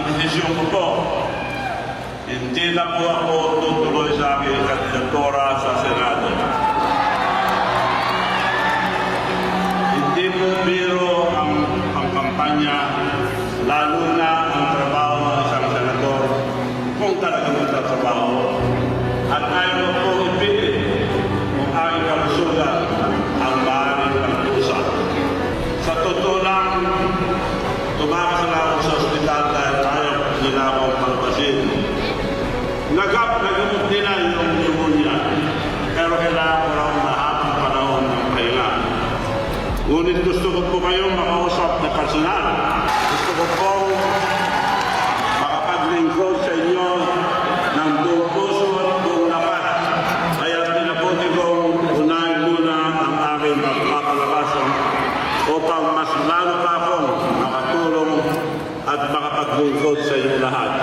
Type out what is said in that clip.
desisyon ko po, hindi na po ako tutuloy sa aking kandidatura sa Senado. Hindi po biro ang kampanya, lalo na ang trabaho ng isang senador kung talaga magtatrabaho. At ayaw ko po ipilit kung aking kalusugan ang maaaring pag-uusap. Sa totoo lang, tumakas na ako sa ospital dahil ayaw nila akong palpasin. Nagamot nila yung pneumonia, pero kailangan ko lang mahabang panahon ng pahinga. Ngunit gusto ko po kayong makausap na personal. Gusto ko pong makapaglingkod sa inyo ng buong puso at buong lakas. Kaya pinabuti kong unahin muna ang aking magpapalabasan upang mas lalo pa akong makatulong at makapaglingkod sa inyo lahat.